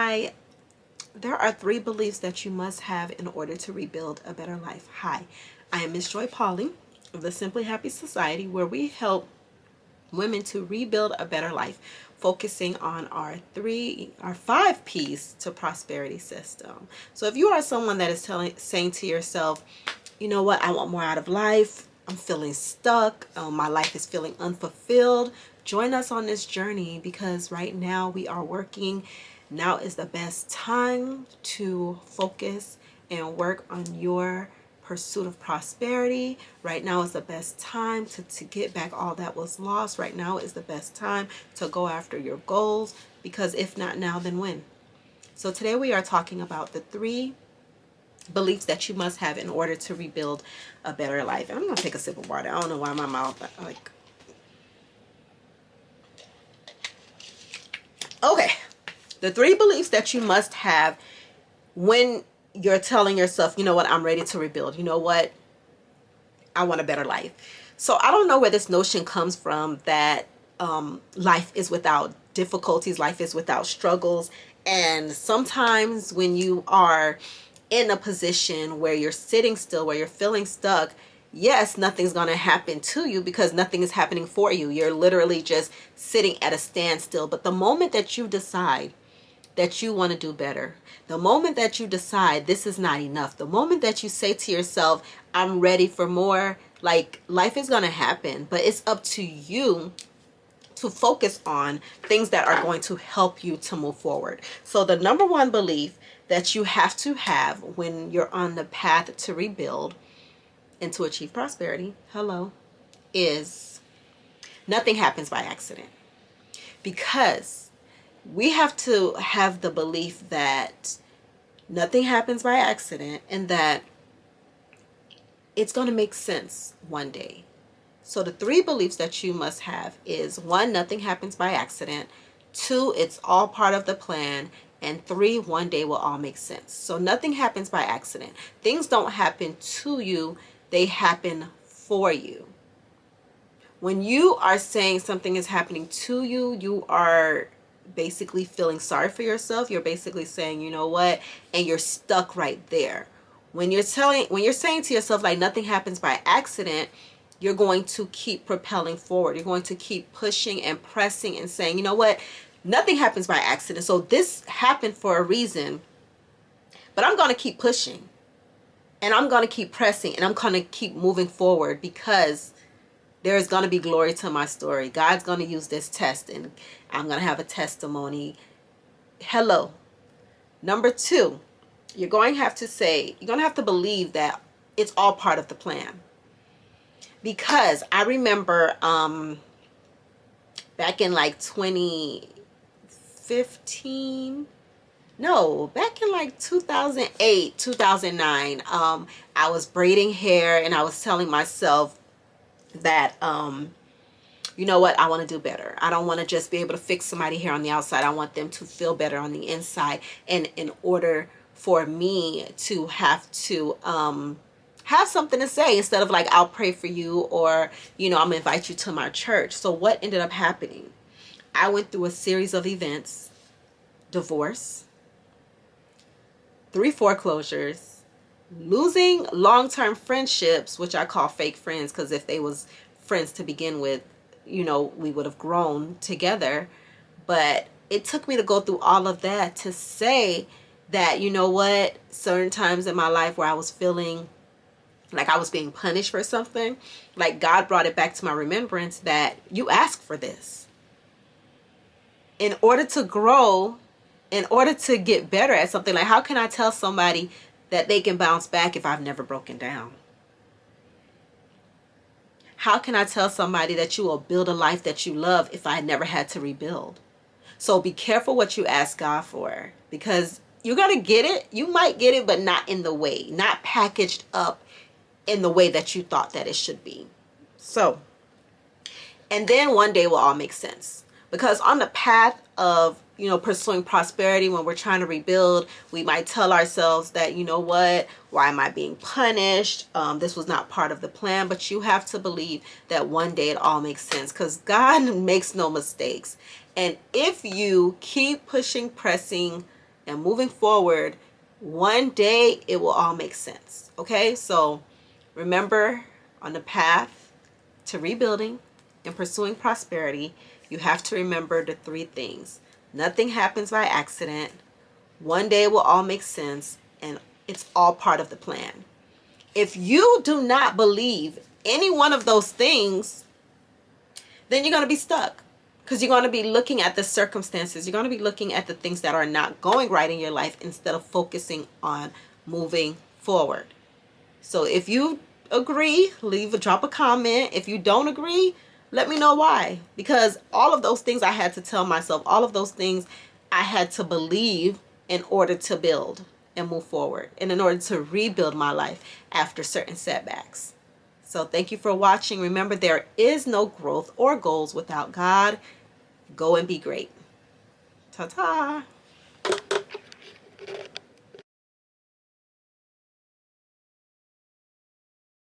Hi, there are 3 beliefs that you must have in order to rebuild a better life. Hi, I am Miss Joy Poli of the Simply Happy Society, where we help women to rebuild a better life, focusing on our 5 P's to prosperity system. So if you are someone that is saying to yourself, you know what, I want more out of life, I'm feeling stuck, my life is feeling unfulfilled, join us on this journey, because right now we are working. Now is the best time to focus and work on your pursuit of prosperity. Right now is the best time to get back all that was lost. Right now is the best time to go after your goals, because if not now, then when? So today we are talking about the 3 beliefs that you must have in order to rebuild a better life. And I'm going to take a sip of water. I don't know why my mouth, like... Okay. The 3 beliefs that you must have when you're telling yourself, you know what, I'm ready to rebuild. You know what, I want a better life. So I don't know where this notion comes from that life is without difficulties, life is without struggles. And sometimes when you are in a position where you're sitting still, where you're feeling stuck, yes, nothing's going to happen to you because nothing is happening for you. You're literally just sitting at a standstill. But the moment that you decide that you want to do better, the moment that you decide this is not enough, the moment that you say to yourself, I'm ready for more, like, life is going to happen. But it's up to you to focus on things that are going to help you to move forward. So the number 1 belief that you have to have when you're on the path to rebuild and to achieve prosperity, is nothing happens by accident. Because we have to have the belief that nothing happens by accident and that it's going to make sense one day. So the 3 beliefs that you must have is 1, nothing happens by accident. 2, it's all part of the plan. And 3, one day will all make sense. So nothing happens by accident. Things don't happen to you, they happen for you. When you are saying something is happening to you, you are basically feeling sorry for yourself. You're basically saying, you know what, and you're stuck right there. When you're saying to yourself, like, nothing happens by accident, you're going to keep propelling forward. You're going to keep pushing and pressing and saying, you know what, nothing happens by accident. So this happened for a reason, but I'm going to keep pushing and I'm going to keep pressing and I'm going to keep moving forward, because there is going to be glory to my story. God's going to use this test and I'm going to have a testimony. Hello. Number 2, you're going to have to believe that it's all part of the plan. Because I remember back in like 2015, back in like 2008, 2009, I was braiding hair and I was telling myself that, you know what, I want to do better. I don't want to just be able to fix somebody hair on the outside. I want them to feel better on the inside. And in order for me to have something to say, instead of like, I'll pray for you, or, you know, I'm gonna invite you to my church. So what ended up happening? I went through a series of events: divorce, 3 foreclosures, losing long-term friendships, which I call fake friends, because if they was friends to begin with, you know, we would have grown together. But it took me to go through all of that to say that, you know what, certain times in my life where I was feeling like I was being punished for something, like, God brought it back to my remembrance that you asked for this. In order to grow, in order to get better at something, like, how can I tell somebody that they can bounce back if I've never broken down? How can I tell somebody that you will build a life that you love if I never had to rebuild? So be careful what you ask God for, because you're going to get it. You might get it, but not in the way, not packaged up in the way that you thought that it should be. So, and then one day will all make sense. Because on the path of, you know, pursuing prosperity, when we're trying to rebuild, we might tell ourselves that, you know what, why am I being punished? This was not part of the plan. But you have to believe that one day it all makes sense, because God makes no mistakes. And if you keep pushing, pressing, and moving forward, one day it will all make sense. Okay, so remember, on the path to rebuilding and pursuing prosperity, you have to remember the three things. Nothing happens by accident. One day it will all make sense, and it's all part of the plan. If you do not believe any one of those things, then you're going to be stuck, because you're going to be looking at the circumstances. You're going to be looking at the things that are not going right in your life instead of focusing on moving forward. So if you agree, drop a comment. If you don't agree, let me know why. Because all of those things I had to tell myself, all of those things I had to believe in order to build and move forward, and in order to rebuild my life after certain setbacks. So thank you for watching. Remember, there is no growth or goals without God. Go and be great. Ta-ta.